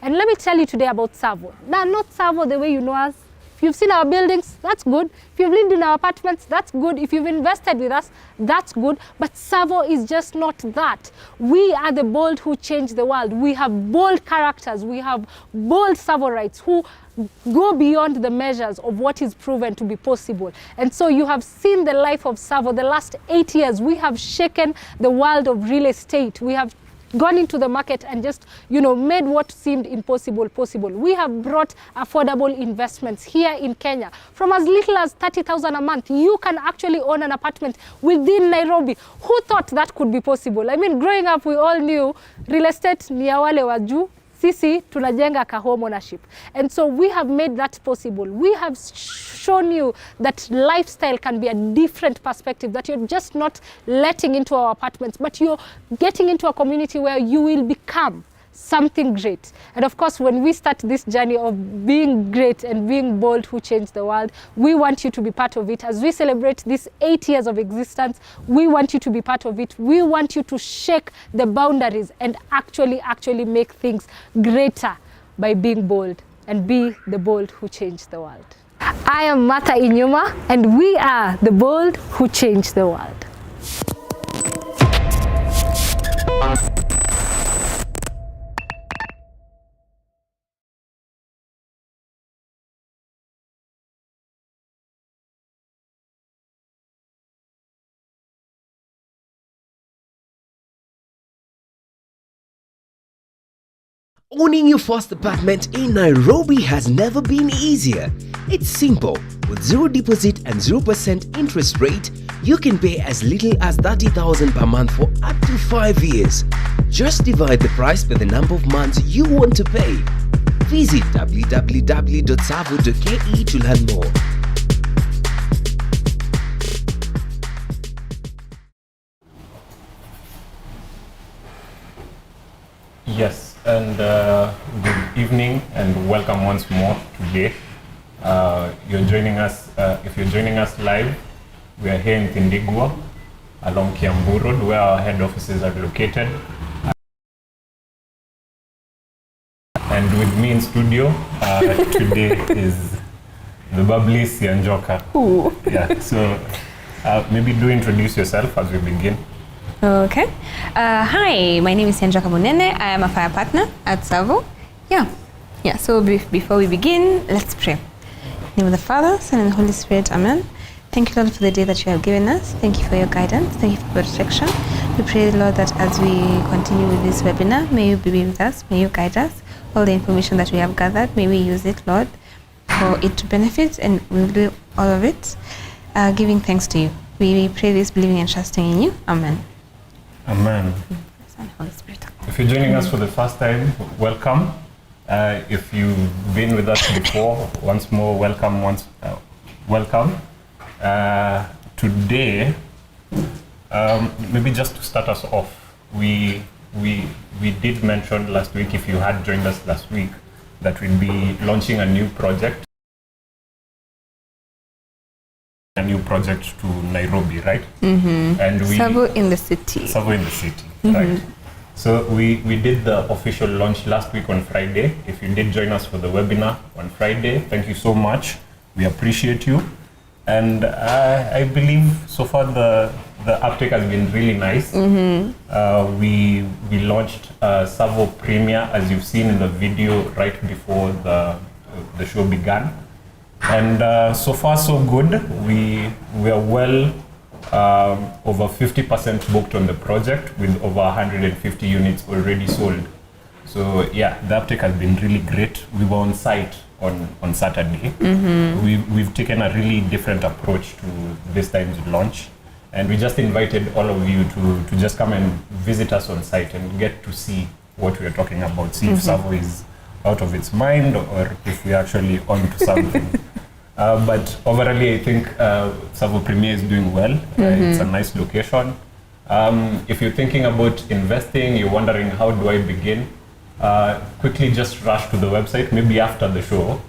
And let me tell you today about Savo. Now, not Savo the way you know us. If you've seen our buildings, that's good. If you've lived in our apartments, that's good. If you've invested with us, that's good. But Savo is just not that. We are the bold who change the world. We have bold characters. We have bold Savorites who go beyond the measures of what is proven to be possible. And so you have seen the life of Savo. The last 8 years, we have shaken the world of real estate. We have gone into the market and just, made what seemed impossible possible. We have brought affordable investments here in Kenya. From as little as 30,000 a month, you can actually own an apartment within Nairobi. Who thought that could be possible? I mean, growing up, we all knew real estate ni ya wale wa juu. Sisi tunajenga ka home ownership. And so we have made that possible. We have shown you that lifestyle can be a different perspective, that you're just not letting into our apartments, but you're getting into a community where you will become something great. And of course, when we start this journey of being great and being bold who change the world, we want you to be part of it. As we celebrate these 8 years of existence, we want you to be part of it. We want you to shake the boundaries and actually make things greater by being bold, and be the bold who change the world. I am Martha Inyuma, and we are the bold who change the world. Owning your first apartment in Nairobi has never been easier. It's simple. With zero deposit and 0% interest rate, you can pay as little as 30,000 per month for up to 5 years. Just divide the price by the number of months you want to pay. Visit www.savo.ke to learn more. Yes, and good evening and welcome once more today. You're joining us, if you're joining us live, we are here in Tindigwa along Kiambu Road, where our head offices are located. And with me in studio today is the bubbly Sianjoka. Ooh. Yeah, so maybe do introduce yourself as we begin. Okay. Hi, my name is Sianjoka Munene. I am a fire partner at Savo. Yeah. So before we begin, let's pray. In the name of the Father, Son, and the Holy Spirit. Amen. Thank you, Lord, for the day that you have given us. Thank you for your guidance. Thank you for protection. We pray, Lord, that as we continue with this webinar, may you be with us. May you guide us. All the information that we have gathered, may we use it, Lord, for it to benefit, and we'll do all of it, giving thanks to you. We pray this, believing and trusting in you. Amen. Amen. If you're joining us for the first time, welcome. If you've been with us before, once more, welcome. Welcome. Today, maybe just to start us off, we did mention last week, if you had joined us last week, that we'd be launching a new project to Nairobi, right? Mm-hmm. And Savo in the city. Savo in the city, mm-hmm. Right? So we did the official launch last week on Friday. If you did join us for the webinar on Friday, thank you so much. We appreciate you. And I believe so far the uptake has been really nice. Mm-hmm. We launched Savo Premier, as you've seen in the video right before the show began. And so far so good. We are well over 50% booked on the project, with over 150 units already sold. So yeah, the uptake has been really great. We were on site on Saturday. Mm-hmm. We've taken a really different approach to this time's launch, and we just invited all of you to just come and visit us on site and get to see what we're talking about, see if Savo is out of its mind or if we're actually on to something. But overall, I think Savo Premier is doing well. It's a nice location. If you're thinking about investing, you're wondering how do I begin, quickly just rush to the website, maybe after the show.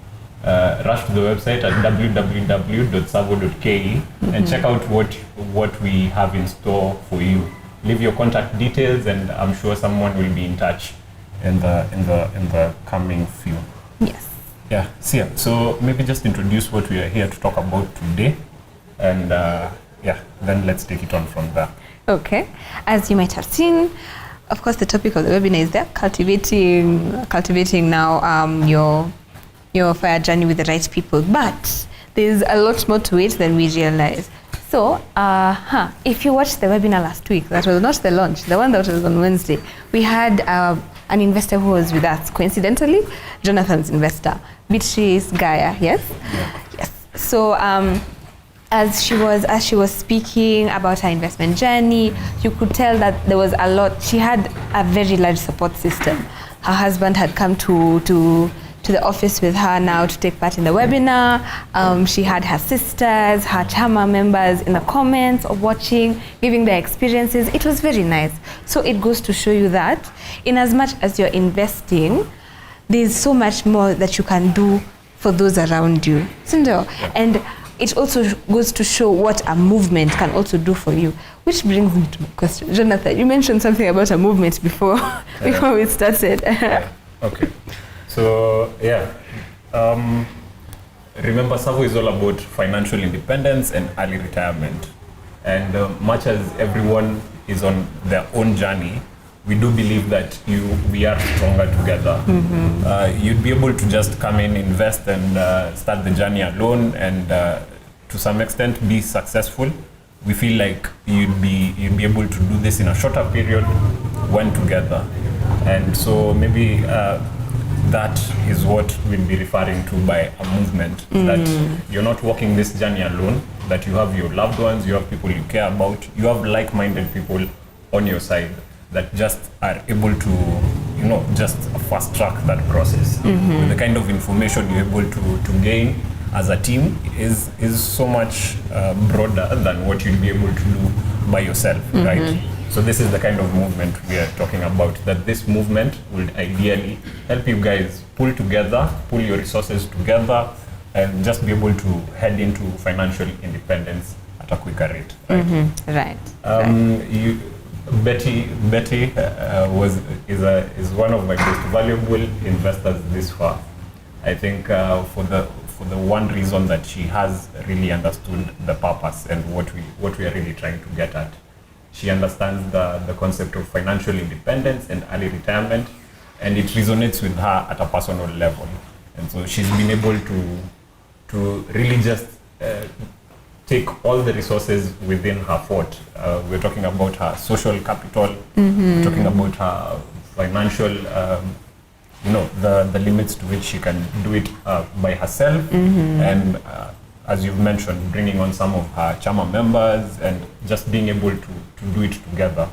Rush to the website at www.savo.ke and check out what we have in store for you. Leave your contact details and I'm sure someone will be in touch. in the coming few. Yes. Yeah, Sia. So maybe just introduce what we are here to talk about today, and then let's take it on from there. Okay. As you might have seen, of course, the topic of the webinar is there, cultivating now your fire journey with the right people. But there's a lot more to it than we realize. So, if you watched the webinar last week, that was not the launch, the one that was on Wednesday, we had an investor who was with us, coincidentally, Jonathan's investor, Beatrice Gaia, yes? Yeah. Yes. So, as she was speaking about her investment journey, you could tell that there was a lot. She had a very large support system. Her husband had come to the office with her now to take part in the webinar. She had her sisters, her chama members in the comments or watching, giving their experiences. It was very nice. So it goes to show you that in as much as you're investing, there's so much more that you can do for those around you. And it also goes to show what a movement can also do for you. Which brings me to my question. Jonathan, you mentioned something about a movement before we started. Okay. So, remember, Savo is all about financial independence and early retirement. And much as everyone is on their own journey, we do believe that we are stronger together. Mm-hmm. You'd be able to just come in, invest, and start the journey alone, and to some extent be successful. We feel like you'd be able to do this in a shorter period when together. And so maybe that is what we'll be referring to by a movement, that you're not walking this journey alone, that you have your loved ones, you have people you care about, you have like-minded people on your side that just are able to, just fast track that process. With the kind of information you're able to gain as a team is so much broader than what you'll be able to do by yourself, right? So this is the kind of movement we are talking about, that this movement will ideally help you guys pull your resources together, and just be able to head into financial independence at a quicker rate. Right? Betty is one of my most valuable investors this far. I think for the one reason that she has really understood the purpose and what we are really trying to get at. She understands the concept of financial independence and early retirement, and it resonates with her at a personal level. And so she's been able to really just take all the resources within her fort. We're talking about her social capital, we're talking about her financial, the limits to which she can do it by herself, and as you've mentioned, bringing on some of her chama members and just being able to do it together.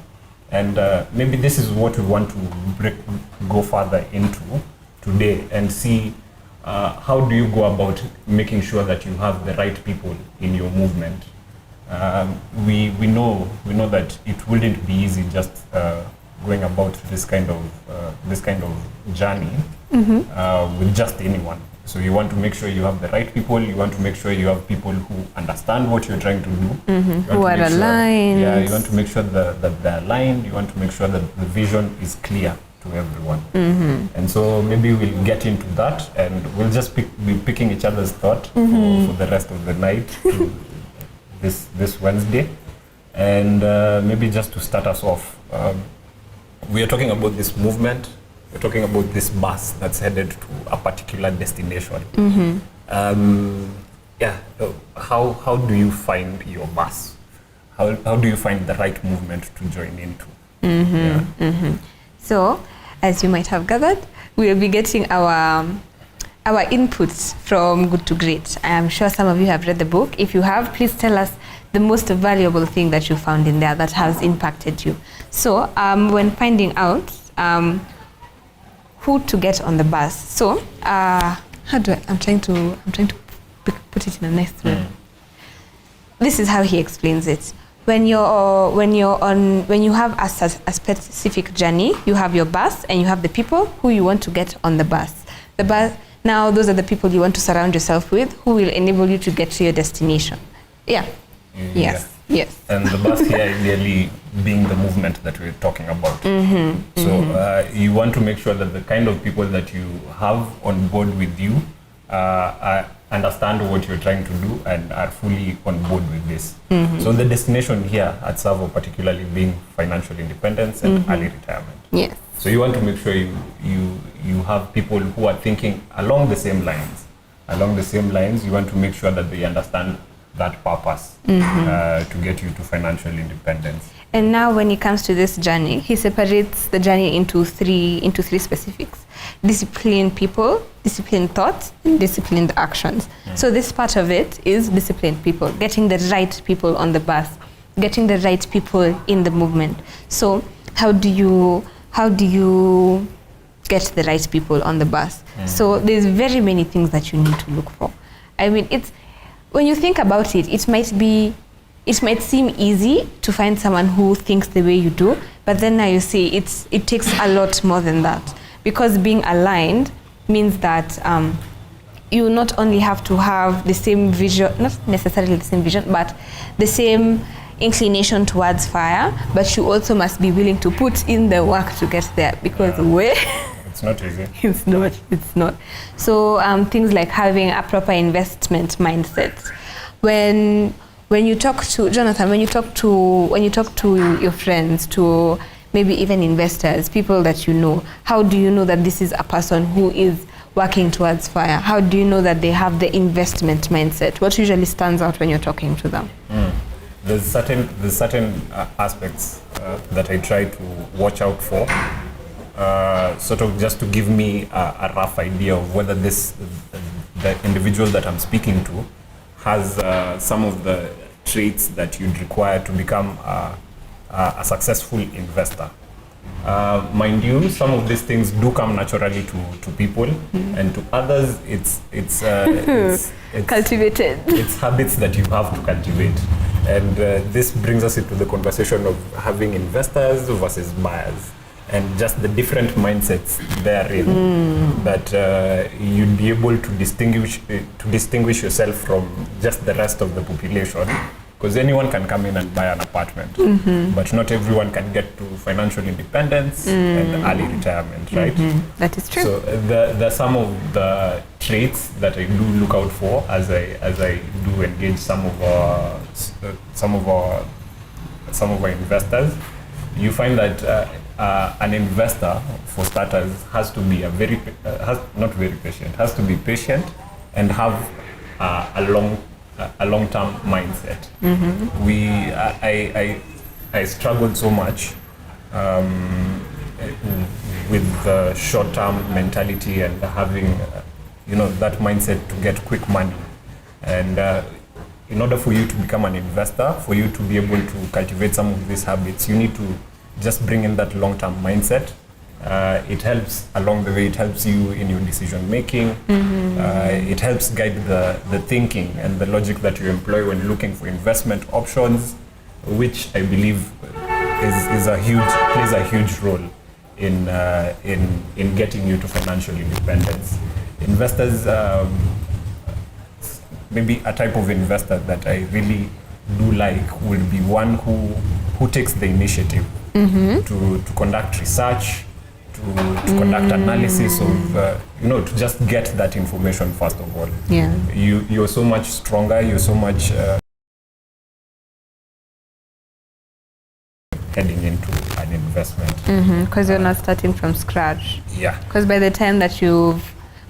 And maybe this is what we want to go further into today and see how do you go about making sure that you have the right people in your movement. We know that it wouldn't be easy just going about this kind of journey with just anyone. So you want to make sure you have the right people. You want to make sure you have people who understand what you're trying to do. Who are aligned. You want to make sure that they're aligned. You want to make sure that the vision is clear to everyone. And so maybe we'll get into that, and we'll just be picking each other's thought for the rest of the night this Wednesday. And maybe just to start us off, we are talking about this movement. We're talking about this bus that's headed to a particular destination. How do you find your bus? How do you find the right movement to join into? So, as you might have gathered, we will be getting our inputs from Good to Great. I am sure some of you have read the book. If you have, please tell us the most valuable thing that you found in there that has impacted you. So, when finding out who to get on the bus. So, I'm trying to put it in a nice way. This is how he explains it. When you have a specific journey, you have your bus and you have the people who you want to get on the bus. Now those are the people you want to surround yourself with, who will enable you to get to your destination. Yes. Yes. And the bus here ideally being the movement that we're talking about. So you want to make sure that the kind of people that you have on board with you understand what you're trying to do and are fully on board with this. So the destination here at Savo particularly being financial independence and early retirement. Yes. So you want to make sure you have people who are thinking along the same lines. Along the same lines, you want to make sure that they understand that purpose to get you to financial independence. And now when it comes to this journey, he separates the journey into three specifics. Disciplined people, disciplined thoughts, and disciplined actions. So this part of it is disciplined people, getting the right people on the bus, getting the right people in the movement. So how do you get the right people on the bus? So there's very many things that you need to look for. I mean, when you think about it, it might seem easy to find someone who thinks the way you do, but then now you see it takes a lot more than that, because being aligned means that you not only have to have the same vision, not necessarily the same vision, but the same inclination towards fire, but you also must be willing to put in the work to get there, because It's not easy. It's not. So things like having a proper investment mindset. When you talk to Jonathan, when you talk to your friends, to maybe even investors, people that you know, how do you know that this is a person who is working towards fire? How do you know that they have the investment mindset? What usually stands out when you're talking to them? There's certain aspects that I try to watch out for, sort of just to give me a rough idea of whether the individual that I'm speaking to has some of the traits that you'd require to become a successful investor. Mind you, some of these things do come naturally to people, and to others it's cultivated. It's habits that you have to cultivate. And this brings us into the conversation of having investors versus buyers, and just the different mindsets therein, that you'd be able to distinguish yourself from just the rest of the population. Because anyone can come in and buy an apartment, but not everyone can get to financial independence and early retirement, right? That is true. So there are some of the traits that I do look out for as I do engage some of our investors. You find that an investor, for starters, has to be has to be patient and have a long-term mindset. I struggled so much with the short-term mentality and having that mindset to get quick money. And in order for you to become an investor, for you to be able to cultivate some of these habits, you need to just bring in that long-term mindset. It helps along the way. It helps you in your decision making. It helps guide the thinking and the logic that you employ when looking for investment options, which I believe plays a huge role in getting you to financial independence. Investors, maybe a type of investor that I really do like will be one who takes the initiative to conduct research, to conduct analysis of, to just get that information first of all. Yeah. You're so much stronger, you're so much heading into an investment. Because you're not starting from scratch. Yeah. Because by the time that you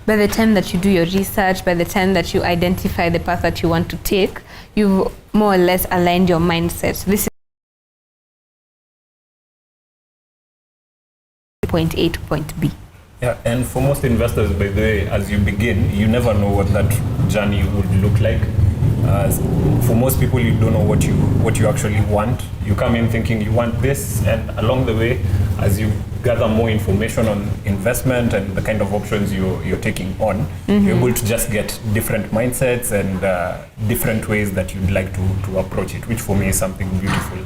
do your research, by the time that you identify the path that you want to take, you've more or less aligned your mindset. This is point A to point B. Yeah, and for most investors, by the way, as you begin, you never know what that journey would look like. For most people, you don't know what you actually want. You come in thinking you want this, and along the way, as you gather more information on investment and the kind of options you're taking on, you're able to just get different mindsets and different ways that you'd like to approach it, which for me is something beautiful.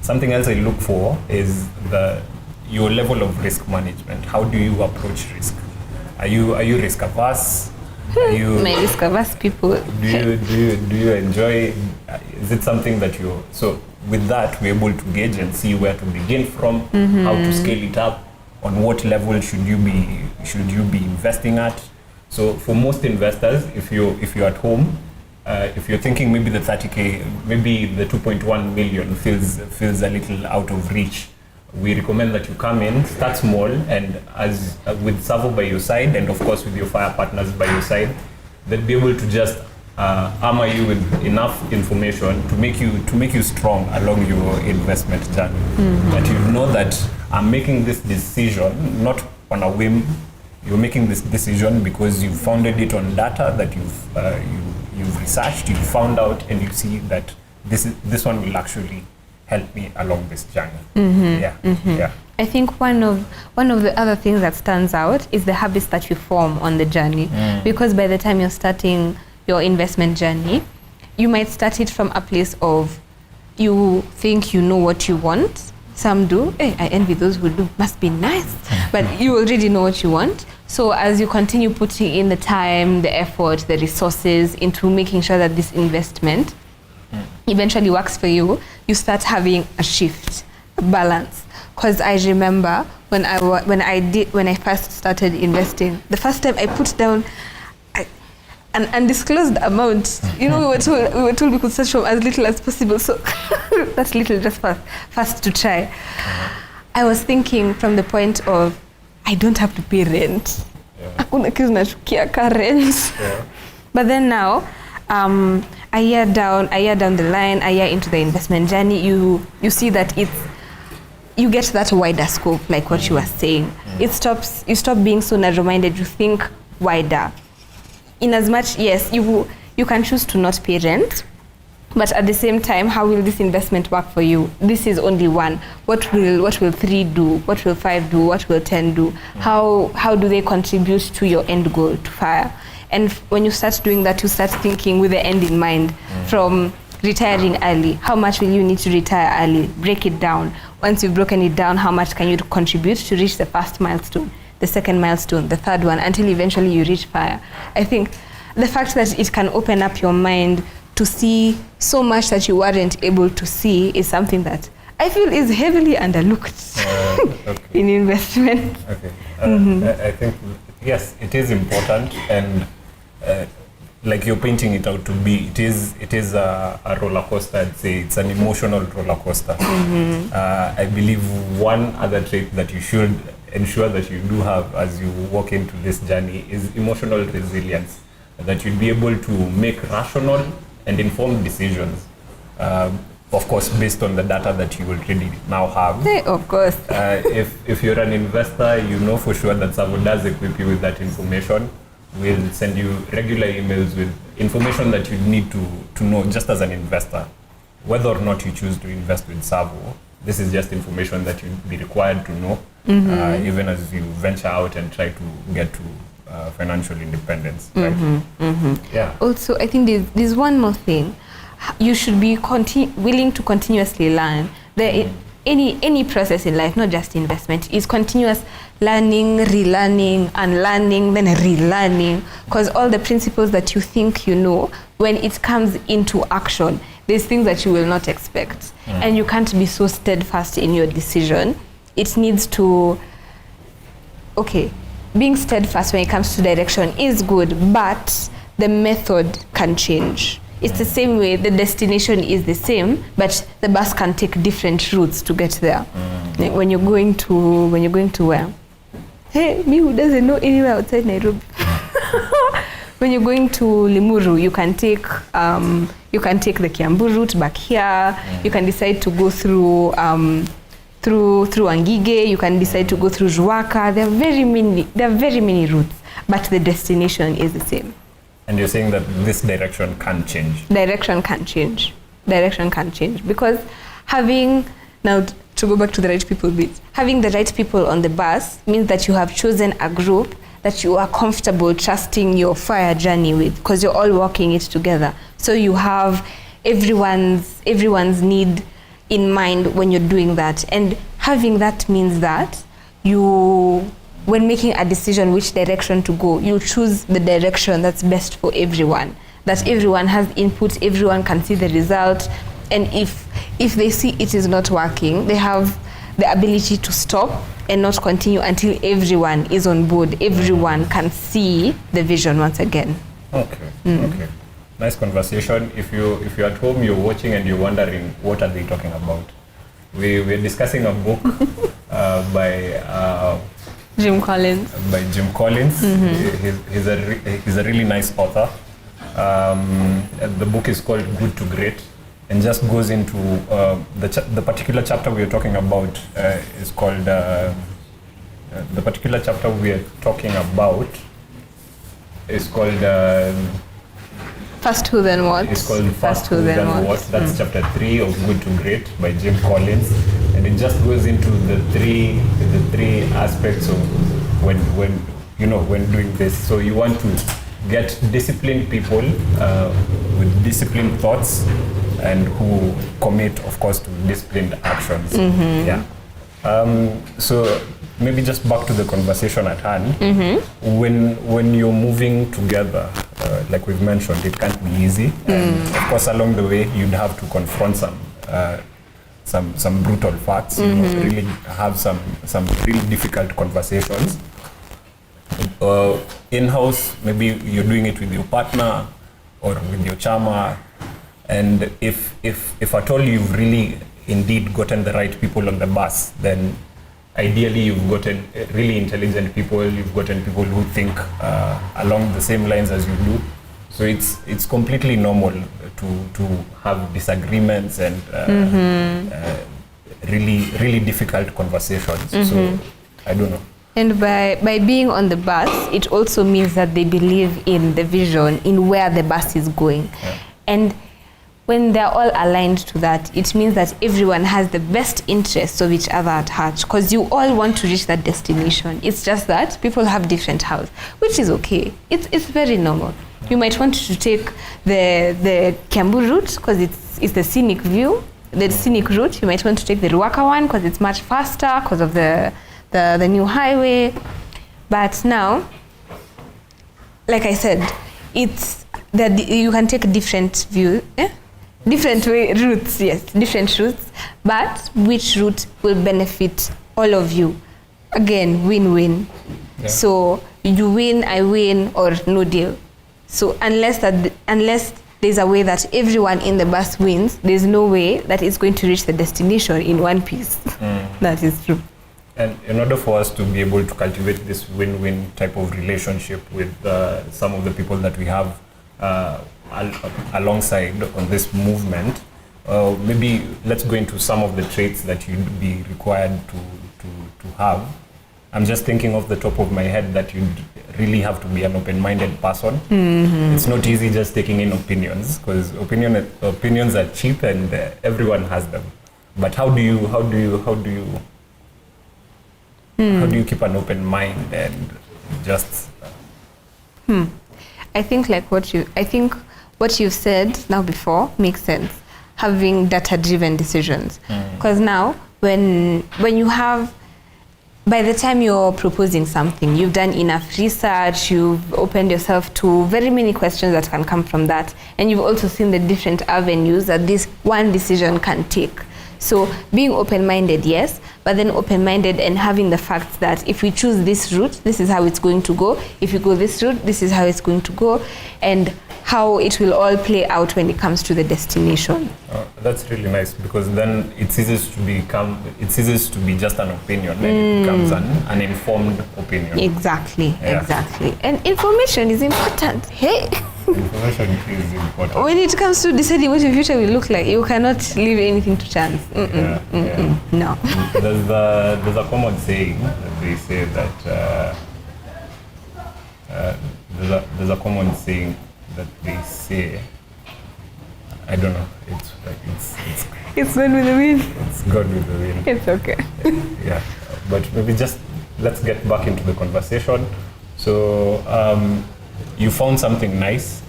Something else I look for is your level of risk management. How do you approach risk? Are you risk averse? you My risk-averse people. do you enjoy? Is it something that you? So with that, we're able to gauge and see where to begin from, how to scale it up, on what level should you be investing at. So for most investors, if you're at home, if you're thinking maybe the 30K, maybe the 2.1 million feels a little out of reach, we recommend that you come in, start small, and as with Savo by your side, and of course with your fire partners by your side, they'll be able to just armor you with enough information to make you strong along your investment journey. That you know that I'm making this decision not on a whim. You're making this decision because you founded it on data that you've researched, you found out, and you see that this one will actually help me along this journey. Yeah. I think one of the other things that stands out is the habits that you form on the journey. Because by the time you're starting your investment journey, you might start it from a place of you think you know what you want. Some do. Hey, I envy those who do. Must be nice. But you already know what you want. So as you continue putting in the time, the effort, the resources into making sure that this investment eventually works for you, you start having a shift, a balance. Because I remember when I first started investing, the first time I put down an undisclosed amount. We were told we could start from as little as possible. So that's little, just fast to try. I was thinking from the point of, I don't have to pay rent. Hakuna kitu nachukia ka rent. But then now, a year down the line, a year into the investment journey, you see that you get that wider scope, like what you were saying. You stop being so narrow-minded, you think wider. In as much, yes, you can choose to not pay rent, but at the same time, how will this investment work for you? This is only one. What will 3 do? What will 5 do? What will 10 do? How do they contribute to your end goal, to fire? And when you start doing that, you start thinking with the end in mind. From retiring early, how much will you need to retire early? Break it down. Once you've broken it down, how much can you contribute to reach the first milestone, the second milestone, the third one, until eventually you reach fire? I think the fact that it can open up your mind to see so much that you weren't able to see is something that I feel is heavily underlooked in investment. I think, yes, it is important, and like you're painting it out to be, it is a roller coaster. I'd say it's an emotional roller coaster. I believe one other trait that you should ensure that you do have as you walk into this journey is emotional resilience, that you'll be able to make rational and informed decisions, of course based on the data that you already now have. Hey, of course. If you're an investor, you know for sure that Savo does equip you with that information. We'll send you regular emails with information that you need to know just as an investor. Whether or not you choose to invest with Savo, this is just information that you'd be required to know, even as you venture out and try to get to financial independence. Right? Yeah. Also, I think there's one more thing. You should be willing to continuously learn. Any process in life, not just investment, is continuous learning, relearning, unlearning, then relearning. Because all the principles that you think you know, when it comes into action, there's things that you will not expect. And you can't be so steadfast in your decision. It needs to, being steadfast when it comes to direction is good, but the method can change. It's the same way, the destination is the same, but the bus can take different routes to get there. Like when you're going to where? Hey, me who doesn't know anywhere outside Nairobi. When you're going to Limuru, you can take the Kiambu route back here. You can decide to go through Angige. You can decide to go through Ruaka. There are very many routes, but the destination is the same. And you're saying that this direction can change? Direction can change. Because now to go back to the right people bit, having the right people on the bus means that you have chosen a group that you are comfortable trusting your fire journey with, because you're all walking it together. So you have everyone's need in mind when you're doing that. And having that means that you when making a decision which direction to go, you choose the direction that's best for everyone, that everyone has input, everyone can see the result, and if they see it is not working, they have the ability to stop and not continue until everyone is on board, everyone can see the vision once again. Okay. Okay. Nice conversation. If you're at home, you're watching and you're wondering what are they talking about, we're discussing a book by Jim Collins. He's a really nice author. The book is called Good to Great, and just goes into the particular chapter we are talking about is called the particular chapter we are talking about is called First Who Then What. It's called First Who Then What. That's chapter 3 of Good to Great by Jim Collins, and it just goes into the three aspects of when doing this. So you want to get disciplined people with disciplined thoughts and who commit, of course, to disciplined actions. Yeah. So maybe just back to the conversation at hand. When you're moving together, like we've mentioned, it can't be easy. And of course, along the way, you'd have to confront some brutal facts. Really have some really difficult conversations. In-house, maybe you're doing it with your partner or with your chama, and if at all you've really indeed gotten the right people on the bus, then ideally you've gotten really intelligent people, you've gotten people who think along the same lines as you do. So it's completely normal to have disagreements and really difficult conversations. So I don't know. And by being on the bus, it also means that they believe in the vision, in where the bus is going. Yeah. And when they're all aligned to that, it means that everyone has the best interests of each other at heart, because you all want to reach that destination. It's just that people have different houses, which is okay. It's very normal. You might want to take the Kiambu route because it's the scenic view, the scenic route. You might want to take the Ruaka one because it's much faster because of the new highway. But now, like I said, it's that you can take different view, different routes, yes, different routes, but which route will benefit all of you? Again, win-win. Yeah. So you win, I win, or no deal. So unless there's a way that everyone in the bus wins, there's no way that it's going to reach the destination in one piece. That is true. And in order for us to be able to cultivate this win-win type of relationship with some of the people that we have alongside on this movement, maybe let's go into some of the traits that you'd be required to have. I'm just thinking off the top of my head that you'd really have to be an open-minded person. It's not easy just taking in opinions, because opinions are cheap and everyone has them. But how do you keep an open mind and just? I think what you've said now before makes sense. Having data-driven decisions, because now when you have, by the time you're proposing something, you've done enough research, you've opened yourself to very many questions that can come from that, and you've also seen the different avenues that this one decision can take. So being open-minded, yes, but then open-minded and having the fact that if we choose this route, this is how it's going to go. If you go this route, this is how it's going to go, and how it will all play out when it comes to the destination. That's really nice, because then it ceases to be just an opinion, and it becomes an informed opinion. Exactly, Yeah. exactly. And information is important. Hey. Information is important. When it comes to deciding what your future will look like, you cannot leave anything to chance. No. There's a common saying that they say that there's a common saying that they say, I don't know, it's It's gone with the wind. It's God with the wind. It's okay. Yeah, but maybe just let's get back into the conversation. So you found something nice,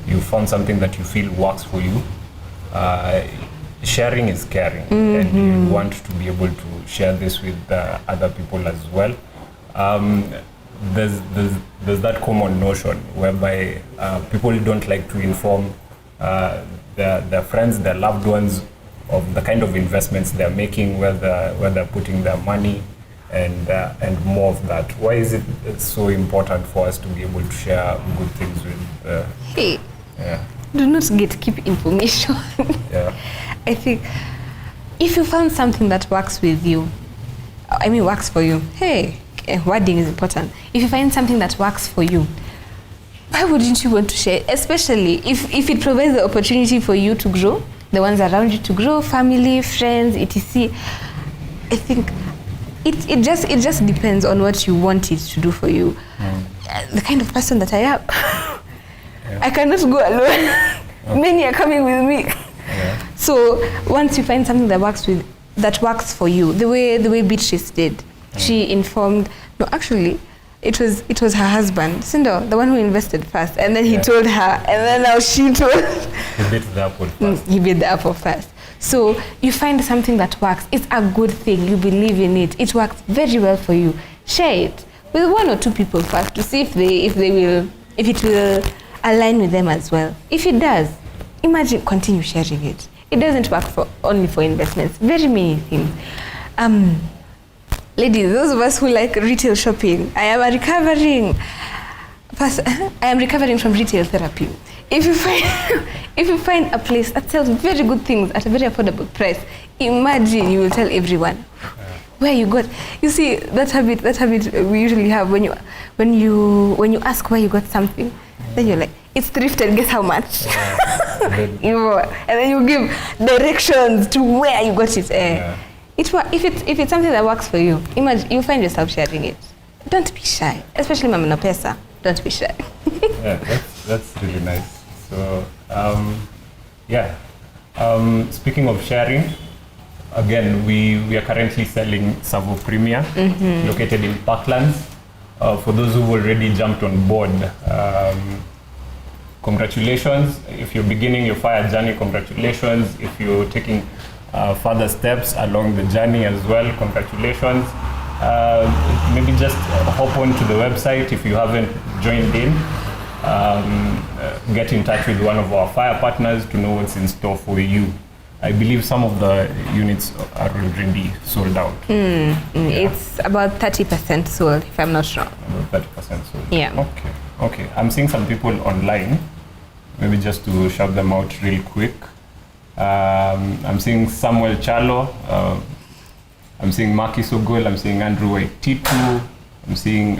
you found something that you feel works for you. Sharing is caring, and you want to be able to share this with other people as well. there's that common notion whereby people don't like to inform their friends, their loved ones of the kind of investments they're making, where they're putting their money, and more of that. Why is it so important for us to be able to share good things with? Hey, Yeah. do not gatekeep information. Yeah. I think if you found something that works with you, works for you, hey, wording is important. If you find something that works for you, why wouldn't you want to share? Especially if it provides the opportunity for you to grow, the ones around you to grow, family, friends, etc. I think it just depends on what you want it to do for you. The kind of person that I am, I cannot go alone. Many are coming with me. Yeah. So once you find something that works for you, the way Beatrice did, she informed. No, actually, it was her husband, Sindo, the one who invested first, and then he told her, and then now she told. He bit the apple first. He bit the apple first. So you find something that works. It's a good thing. You believe in it. It works very well for you. Share it with one or two people first to see if it will align with them as well. If it does, imagine continue sharing it. It doesn't work only for investments. Very many things. Ladies, those of us who like retail shopping, I am recovering from retail therapy. If you find a place that sells very good things at a very affordable price, imagine you will tell everyone where you got. You see that habit we usually have when you ask where you got something, then you're like, it's thrifted, guess how much? And then you give directions to where you got it. If it's something that works for you, imagine you find yourself sharing it. Don't be shy, especially Mama No Pesa. Don't be shy. Yeah, that's really nice. So speaking of sharing, again, we are currently selling Savo Premier, located in Parklands. For those who've already jumped on board, congratulations. If you're beginning your fire journey, congratulations. If you're taking further steps along the journey as well, congratulations. Maybe just hop on to the website if you haven't joined in. Get in touch with one of our fire partners to know what's in store for you. I believe some of the units are already sold out. It's about 30% sold, if I'm not wrong. About 30% sold. Yeah. Okay. I'm seeing some people online. Maybe just to shout them out real quick. I'm seeing Samuel Chalo. I'm seeing Maki Sogol. I'm seeing Andrew Waititu. I'm seeing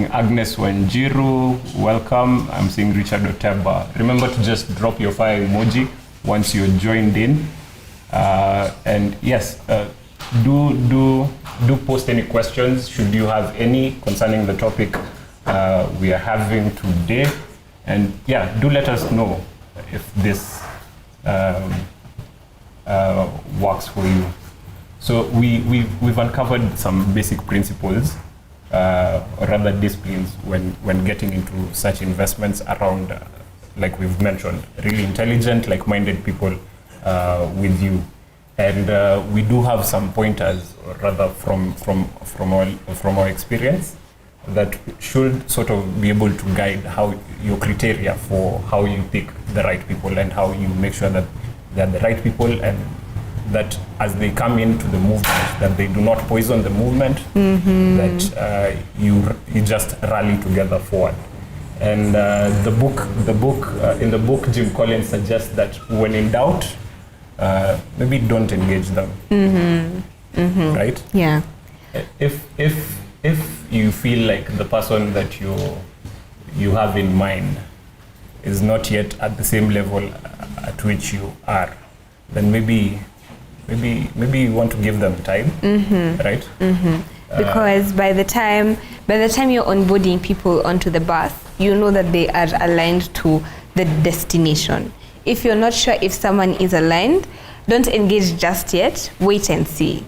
Agnes Wanjiru. Welcome. I'm seeing Richard Oteba. Remember to just drop your fire emoji once you're joined in. And yes, do post any questions should you have any concerning the topic we are having today. And yeah, do let us know if this works for you. So we've uncovered some basic principles, or rather disciplines, when getting into such investments around, like we've mentioned, really intelligent, like-minded people with you. And we do have some pointers, or rather from our experience, that should sort of be able to guide how your criteria for how you pick the right people and how you make sure that they're the right people, and that as they come into the movement, that they do not poison the movement, that you just rally together forward. And in the book, Jim Collins suggests that when in doubt, maybe don't engage them. Right? Yeah. If you feel like the person that you have in mind is not yet at the same level at which you are, then maybe you want to give them time, right? Because by the time you're onboarding people onto the bus, you know that they are aligned to the destination. If you're not sure if someone is aligned, don't engage just yet. Wait and see.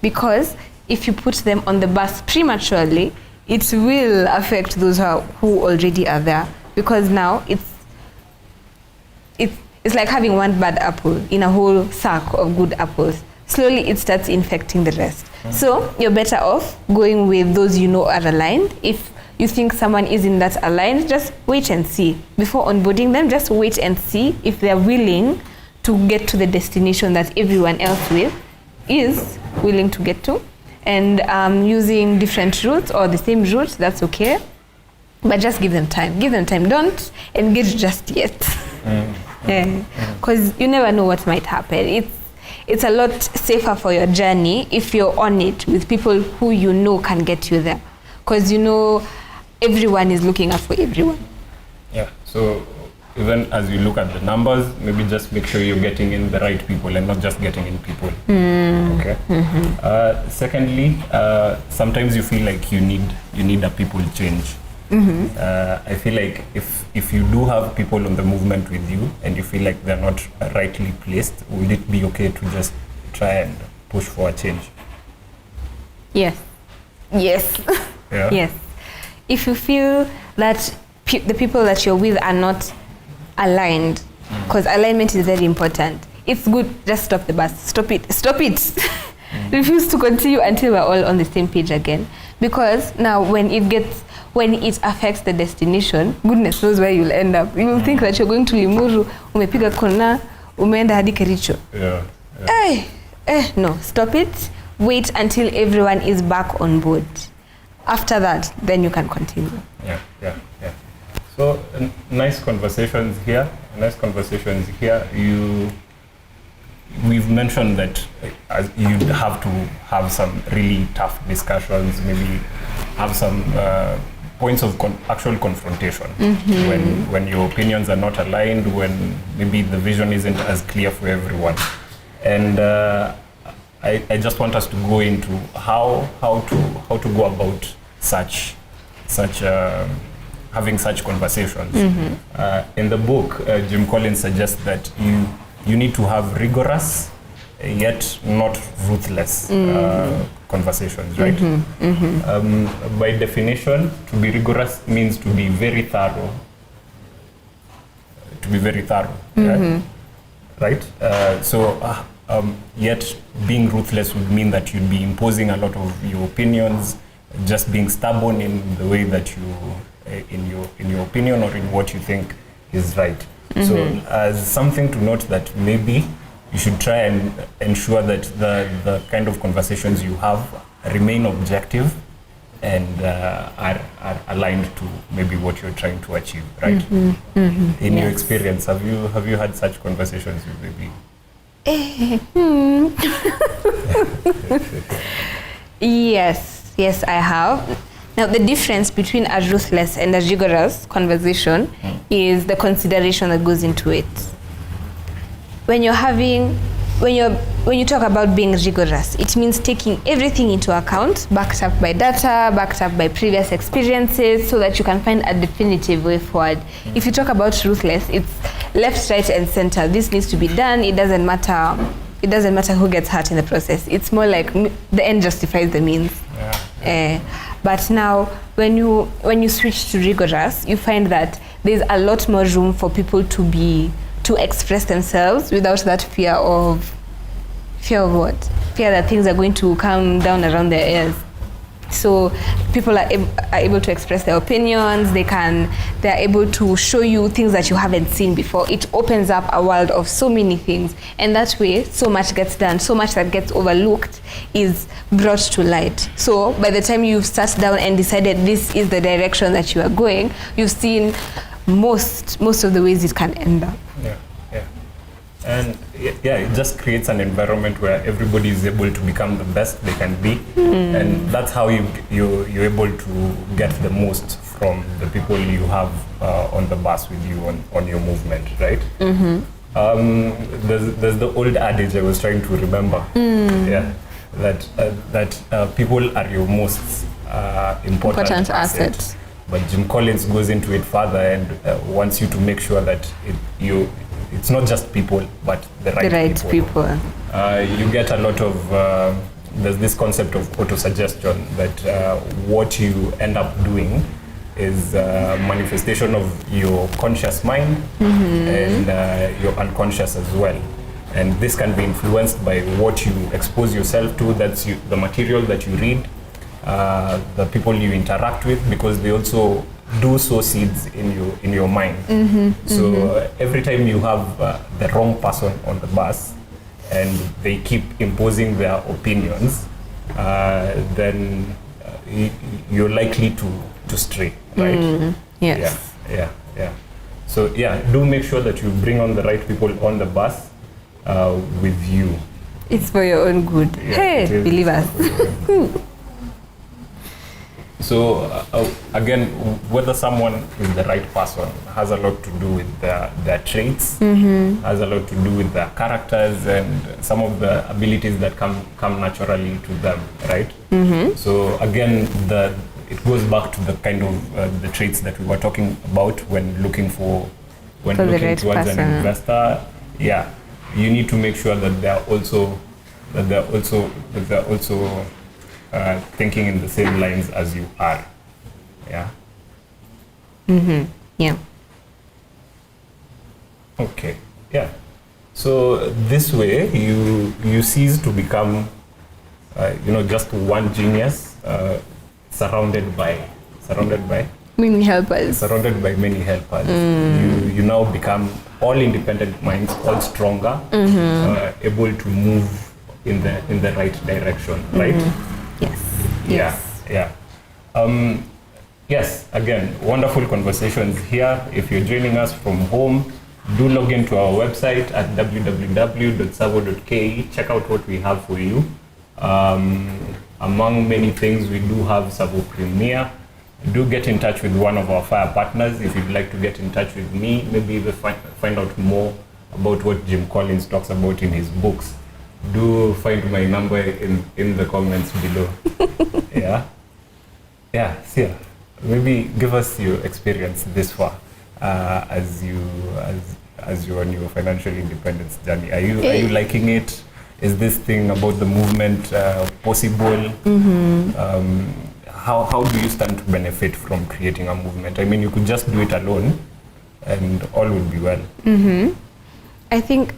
Because if you put them on the bus prematurely, it will affect those who already are there. Because now it's like having one bad apple in a whole sack of good apples. slowly it starts infecting the rest. So you're better off going with those you know are aligned. If you think someone isn't that aligned, just wait and see. Before onboarding them, just wait and see if they're willing to get to the destination that everyone else is willing to get to. And using different routes or the same route, that's okay. But just give them time. Give them time. Don't engage just yet. Because you never know what might happen. It's a lot safer for your journey if you're on it with people who you know can get you there. Because you know everyone is looking out for everyone. Yeah, so even as you look at the numbers, maybe just make sure you're getting in the right people and not just getting in people. Okay. Secondly, sometimes you feel like you need a people change. I feel like if you do have people on the movement with you and you feel like they're not rightly placed, would it be okay to just try and push for a change? Yes. Yes. Yeah. Yes. If you feel that the people that you're with are not aligned, because alignment is very important, it's good, just stop the bus. Stop it. Refuse to continue until we're all on the same page again. Because now when it affects the destination, goodness knows where you'll end up. You will think that you're going to Limuru, umepiga kona, umeenda hadi Kericho. No, stop it. Wait until everyone is back on board. After that, then you can continue. Yeah. So nice conversations here. We've mentioned that you'd have to have some really tough discussions, maybe have some points of actual confrontation when your opinions are not aligned, when maybe the vision isn't as clear for everyone. And I just want us to go into how to go about such having such conversations. In the book, Jim Collins suggests that you need to have rigorous yet not ruthless conversations, right? By definition, to be rigorous means to be very thorough. Right? Yet being ruthless would mean that you'd be imposing a lot of your opinions, just being stubborn in the way that you, in your opinion or in what you think is right. So as something to note, that maybe you should try and ensure that the kind of conversations you have remain objective and are aligned to maybe what you're trying to achieve, right? In your experience, have you had such conversations with maybe? Yes, I have. Now, the difference between a ruthless and a rigorous conversation is the consideration that goes into it. When you talk about being rigorous, it means taking everything into account, backed up by data, backed up by previous experiences, so that you can find a definitive way forward. If you talk about ruthless, it's left, right, and center. This needs to be done. It doesn't matter who gets hurt in the process. It's more like the end justifies the means. But now, when you switch to rigorous, you find that there's a lot more room for people to express themselves without that fear of what? Fear that things are going to come down around their ears. So people are able to express their opinions. They're able to show you things that you haven't seen before. It opens up a world of so many things, and that way, so much gets done. So much that gets overlooked is brought to light. So by the time you've sat down and decided this is the direction that you are going, you've seen most of the ways it can end up. And it just creates an environment where everybody is able to become the best they can be, and that's how you're able to get the most from the people you have on the bus with you on your movement, right? There's the old adage I was trying to remember, that people are your most important asset. But Jim Collins goes into it further and wants you to make sure that it's not just people, but the right people. You get a lot of, there's this concept of auto-suggestion, that what you end up doing is a manifestation of your conscious mind and your unconscious as well. And this can be influenced by what you expose yourself to, the material that you read, the people you interact with, because they also do sow seeds in your mind. So every time you have the wrong person on the bus and they keep imposing their opinions, then you're likely to stray, right? Yes. Yeah. So do make sure that you bring on the right people on the bus with you. It's for your own good. Yeah, Hey, believe us. So again, whether someone is the right person has a lot to do with their traits, has a lot to do with their characters and some of the abilities that come naturally to them, right? So again, it goes back to the kind of the traits that we were talking about when looking right towards person. an investor. Yeah, you need to make sure that they're also thinking in the same lines as you are. Yeah. Yeah. Okay. Yeah. So this way, you cease to become, just one genius, surrounded by Many helpers. many helpers. You now become all independent minds, all stronger, able to move in the right direction, right? Yes. Yeah. Yes, again, wonderful conversations here. If you're joining us from home, do log into our website at www.savo.ke. Check out what we have for you. Among many things, we do have Savo Premier. Do get in touch with one of our fire partners. If you'd like to get in touch with me, maybe even find out more about what Jim Collins talks about in his books, do find my number in the comments below. Sia, maybe give us your experience this far as you're on your financial independence journey. Are you liking it? Is this thing about the movement possible? How do you stand to benefit from creating a movement? I mean, you could just do it alone and all would be well. I think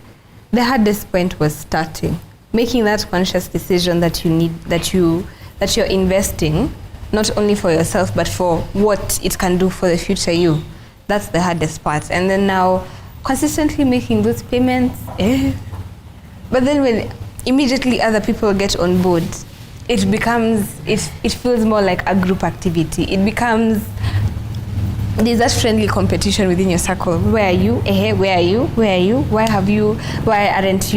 the hardest point was starting, making that conscious decision that you're investing not only for yourself but for what it can do for the future you. That's the hardest part. And then now consistently making those payments, but then when immediately other people get on board, it feels more like a group activity. It becomes, there's that friendly competition within your circle. Where are you? Where are you? Where are you? Why aren't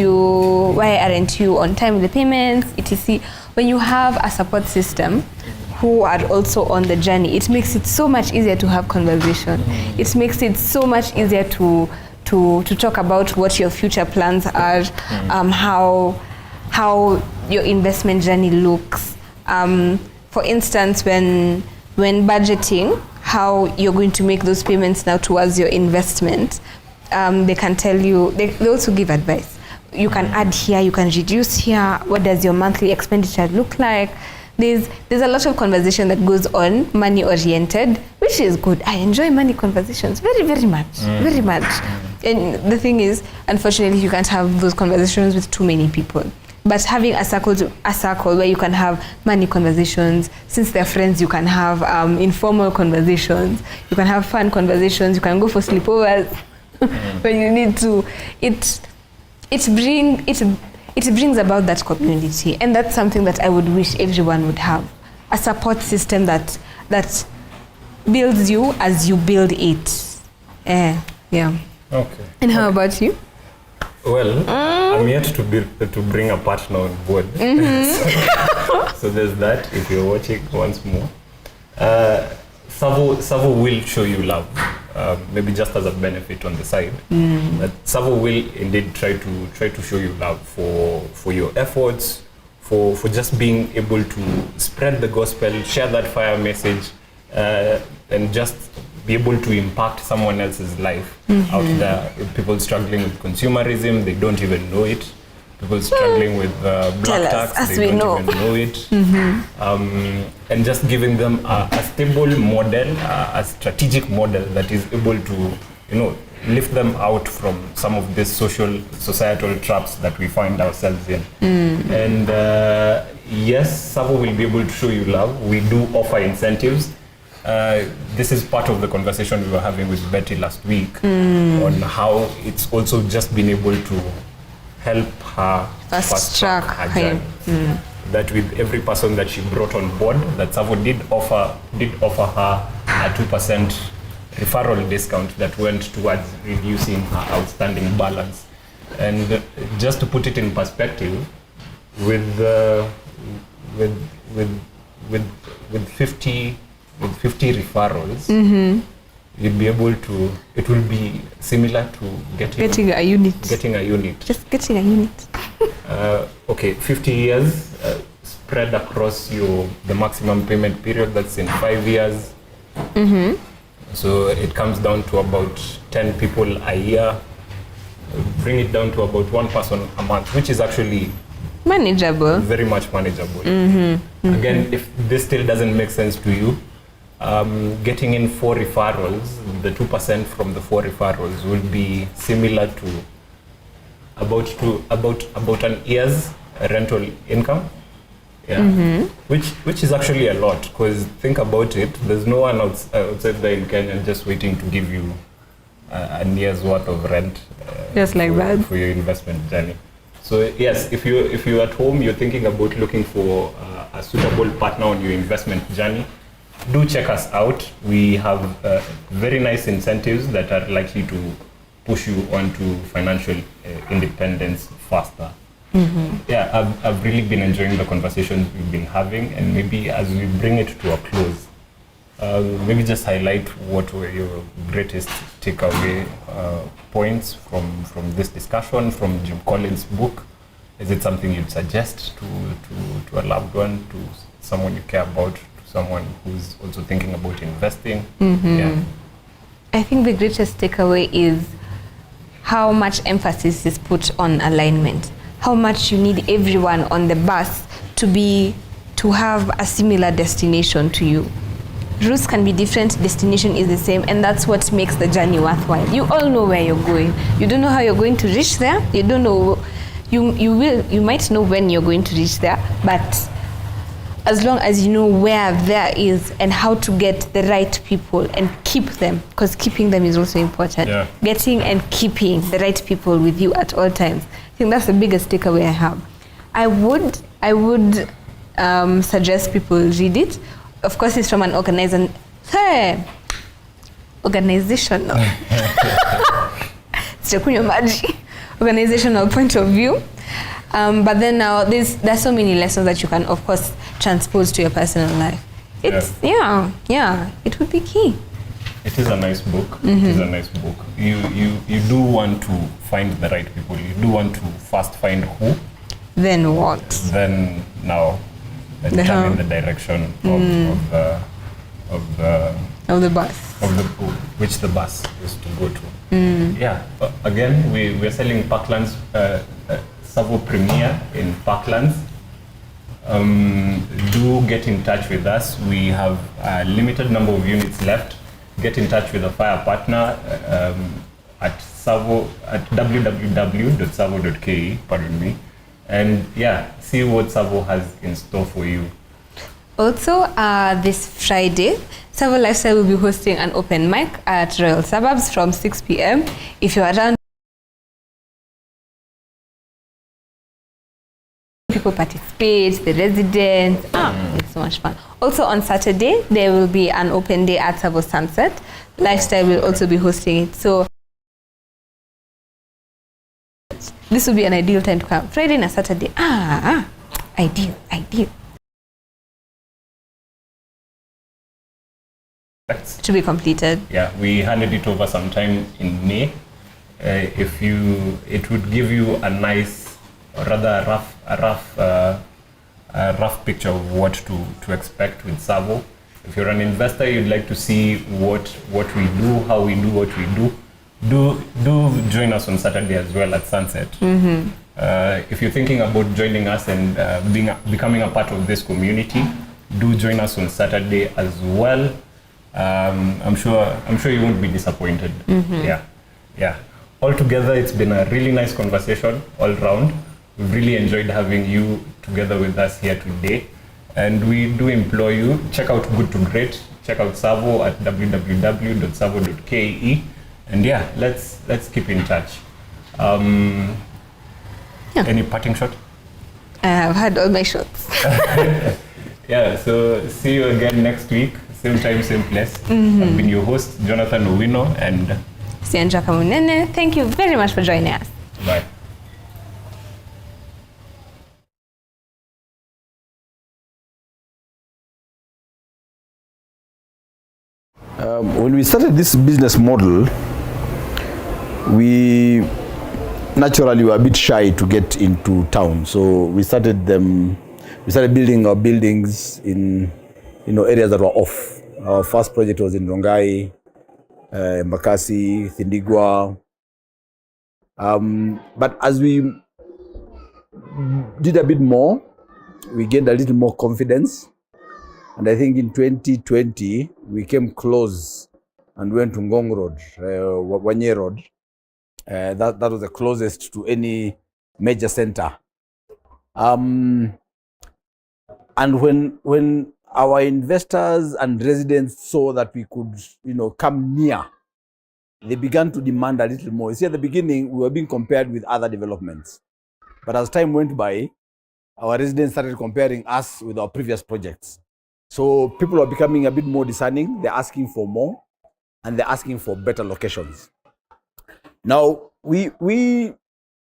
you on time with the payments? etc. When you have a support system who are also on the journey, it makes it so much easier to have conversation. It makes it so much easier to talk about what your future plans are, how your investment journey looks. For instance, when budgeting, how you're going to make those payments now towards your investment, they can tell you, they also give advice. You can add here, you can reduce here. What does your monthly expenditure look like? There's a lot of conversation that goes on, money oriented, which is good. I enjoy money conversations very, very much, very much. And the thing is, unfortunately, you can't have those conversations with too many people. But having a circle where you can have money conversations, since they're friends, you can have informal conversations, you can have fun conversations, you can go for sleepovers when you need to. It brings about that community, and that's something that I would wish everyone would have. A support system that builds you as you build it. Yeah. Okay. And how about you? Well, I'm yet to bring a partner on board. So there's that. If you're watching once more, Savo will show you love, maybe just as a benefit on the side. But Savo will indeed try to show you love for your efforts, for just being able to spread the gospel, share that fire message, and just be able to impact someone else's life out there. People struggling with consumerism, they don't even know it. People struggling with black tax, they don't even know it. And just giving them a stable model, a strategic model that is able to, lift them out from some of these societal traps that we find ourselves in. And yes, Savo will be able to show you love. We do offer incentives. This is part of the conversation we were having with Betty last week on how it's also just been able to help her fast track her journey. That with every person that she brought on board, that Savo did offer her a 2% referral discount that went towards reducing her outstanding balance. And just to put it in perspective, with 50 referrals, you'd be able to. It will be similar to getting a unit. Getting a unit. Just getting a unit. Okay, 50 years spread across the maximum payment period. That's in 5 years. So it comes down to about 10 people a year. Bring it down to about one person a month, which is actually manageable. Very much manageable. Again, if this still doesn't make sense to you, getting in 4 referrals, the 2% from the 4 referrals will be similar to about an year's rental income. Yeah, which is actually a lot, because think about it, there's no one outside there in Kenya just waiting to give you a year's worth of rent just like that for your investment journey. So yes, if you're at home, you're thinking about looking for a suitable partner on your investment journey, do check us out. We have very nice incentives that are likely to push you onto financial independence faster. Yeah, I've really been enjoying the conversations we've been having, and maybe as we bring it to a close, maybe just highlight what were your greatest takeaway points from this discussion, from Jim Collins' book. Is it something you'd suggest to a loved one, to someone you care about, to someone who's also thinking about investing? Yeah. I think the greatest takeaway is how much emphasis is put on alignment. How much you need everyone on the bus to have a similar destination to you. Routes can be different, destination is the same, and that's what makes the journey worthwhile. You all know where you're going. You don't know how you're going to reach there. You don't know, you might know when you're going to reach there, but as long as you know where there is and how to get the right people and keep them, because keeping them is also important. Yeah. Getting and keeping the right people with you at all times. I think that's the biggest takeaway I have. I would suggest people read it. Of course, it's from an organizational organizational point of view. But then now there's so many lessons that you can, of course, transpose to your personal life. It's it would be key. It is a nice book. It is a nice book. You do want to find the right people. You do want to first find who. Then what? Then now determine the direction of the bus. Which the bus is to go to. Yeah. Again, we're selling Parklands, Savo Premier in Parklands. Do get in touch with us. We have a limited number of units left. Get in touch with a fire partner at www.savo.ke, pardon me, and see what Savo has in store for you. Also, this Friday, Savo Lifestyle will be hosting an open mic at Royal Suburbs from 6 p.m. If you're around, people participate, the residents. It's so much fun. Also on Saturday, there will be an open day at Savo Sunset. Lifestyle will also be hosting it. So this will be an ideal time to come. Friday and Saturday. Ideal. To be completed. Yeah, we handed it over sometime in May. It would give you a nice, or rather a rough picture of what to expect with Savo. If you're an investor, you'd like to see what we do, how we do what we do join us on Saturday as well at Sunset. If you're thinking about joining us and becoming a part of this community, do join us on Saturday as well. I'm sure you won't be disappointed. Yeah. Yeah. Altogether, it's been a really nice conversation all round. We've really enjoyed having you together with us here today. And we do implore you, check out Good to Great, check out Savo at www.savo.ke. And yeah, let's keep in touch. Any parting shot? I've had all my shots. Yeah, so see you again next week, same time, same place. I've been your host, Jonathan Owino, and Sianja Kamunene, thank you very much for joining us. bye. When we started this business model, we naturally were a bit shy to get into town. So we started building our buildings in areas that were off. Our first project was in Rongai, Mbakasi, Thindigwa. But as we did a bit more, we gained a little more confidence. And I think in 2020, we came close and went to Ngong Road, Wanye Road. That was the closest to any major center. And when our investors and residents saw that we could, come near, they began to demand a little more. You see, at the beginning, we were being compared with other developments. But as time went by, our residents started comparing us with our previous projects. So people are becoming a bit more discerning. They're asking for more, and they're asking for better locations. Now, we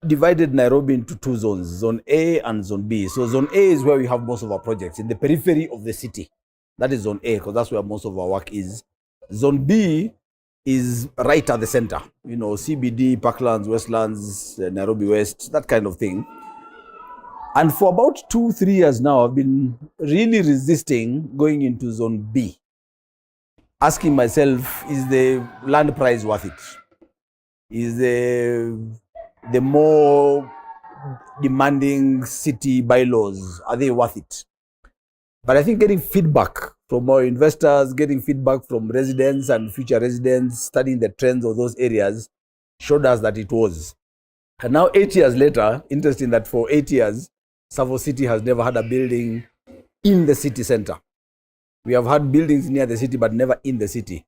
divided Nairobi into two zones, Zone A and Zone B. So Zone A is where we have most of our projects, in the periphery of the city. That is Zone A, because that's where most of our work is. Zone B is right at the center, CBD, Parklands, Westlands, Nairobi West, that kind of thing. And for about 2-3 years now, I've been really resisting going into Zone B, asking myself, is the land price worth it? Is the more demanding city bylaws, are they worth it? But I think getting feedback from our investors, getting feedback from residents and future residents, studying the trends of those areas, showed us that it was. And now 8 years later, interesting that for 8 years, Savo City has never had a building in the city center. We have had buildings near the city, but never in the city.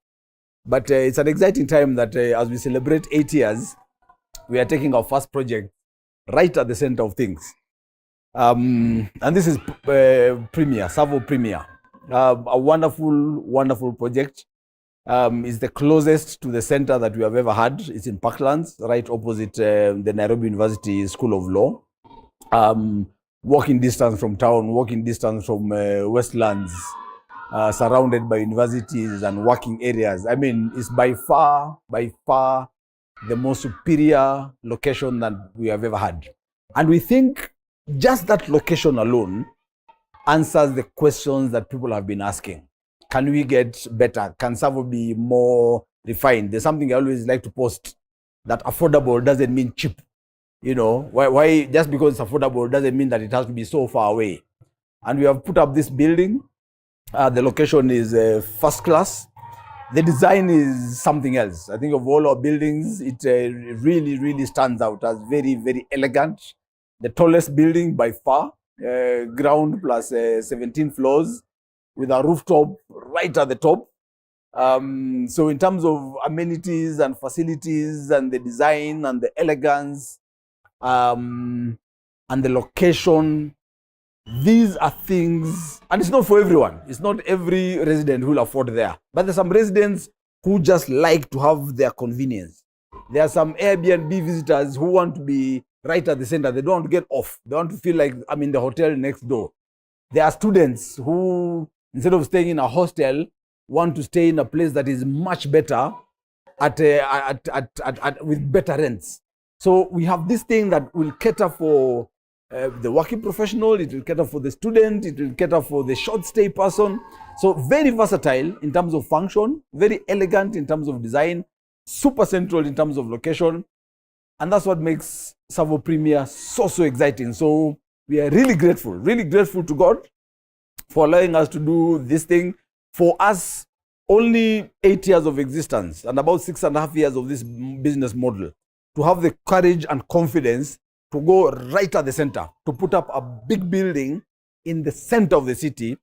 But it's an exciting time that as we celebrate 8 years, we are taking our first project right at the center of things. And this is Premier, Savo Premier. A wonderful, wonderful project. It's the closest to the center that we have ever had. It's in Parklands, right opposite the Nairobi University School of Law. Walking distance from town, walking distance from Westlands, surrounded by universities and working areas. I mean, it's by far the most superior location that we have ever had. And we think just that location alone answers the questions that people have been asking. Can we get better? Can Savo be more refined? There's something I always like to post, that affordable doesn't mean cheap. Why just because it's affordable doesn't mean that it has to be so far away. And we have put up this building. The location is first class. The design is something else. I think of all our buildings, it really, really stands out as very, very elegant. The tallest building by far, ground plus 17 floors, with a rooftop right at the top. So in terms of amenities and facilities and the design and the elegance, and the location, these are things, and it's not for everyone. It's not every resident who will afford there. But there's some residents who just like to have their convenience. There are some Airbnb visitors who want to be right at the center. They don't want to get off. They want to feel like I'm in the hotel next door. There are students who, instead of staying in a hostel, want to stay in a place that is much better with better rents. So we have this thing that will cater for the working professional, it will cater for the student, it will cater for the short stay person. So very versatile in terms of function, very elegant in terms of design, super central in terms of location. And that's what makes Savo Premier so exciting. So we are really grateful to God for allowing us to do this thing. For us, only 8 years of existence and about 6.5 years of this business model, to have the courage and confidence to go right at the center, to put up a big building in the center of the city,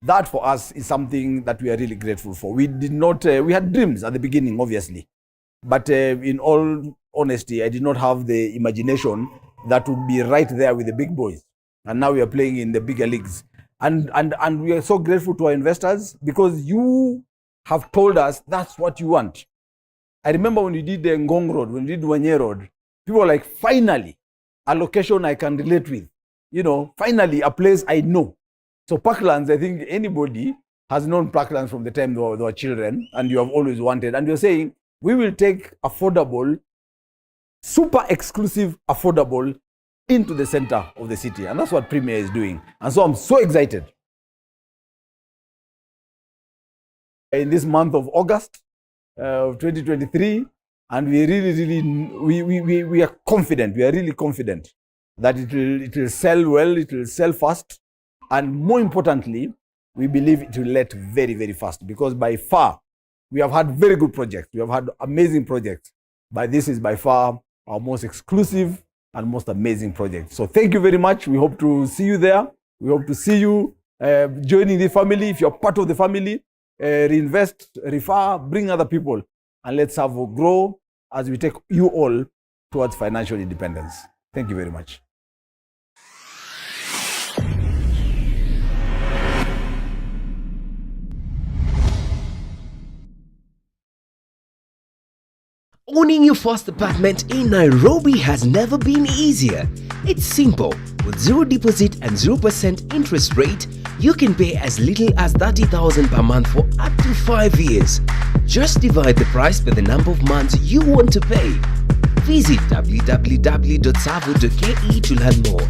that for us is something that we are really grateful for. We did not, we had dreams at the beginning, obviously, but in all honesty, I did not have the imagination that would be right there with the big boys. And now we are playing in the bigger leagues. And we are so grateful to our investors because you have told us that's what you want. I remember when we did the Ngong Road, when we did Wanye Road, people were like, finally, a location I can relate with. You know, finally, a place I know. So Parklands, I think anybody has known Parklands from the time they were children, and you have always wanted. And you're saying, we will take affordable, super exclusive affordable into the center of the city. And that's what Premier is doing. And so I'm so excited. In this month of August of 2023, and we really, we are confident, we are really confident that it will sell well, it will sell fast, and more importantly, we believe it will let very, very fast, because by far, we have had very good projects, we have had amazing projects, but this is by far our most exclusive and most amazing project. So thank you very much. We hope to see you there. We hope to see you joining the family. If you're part of the family, reinvest, refer, bring other people, and let's have a grow as we take you all towards financial independence. Thank you very much. Owning your first apartment in Nairobi has never been easier. It's simple. With zero deposit and 0% interest rate, you can pay as little as 30,000 per month for up to 5 years. Just divide the price by the number of months you want to pay. Visit www.savo.ke to learn more.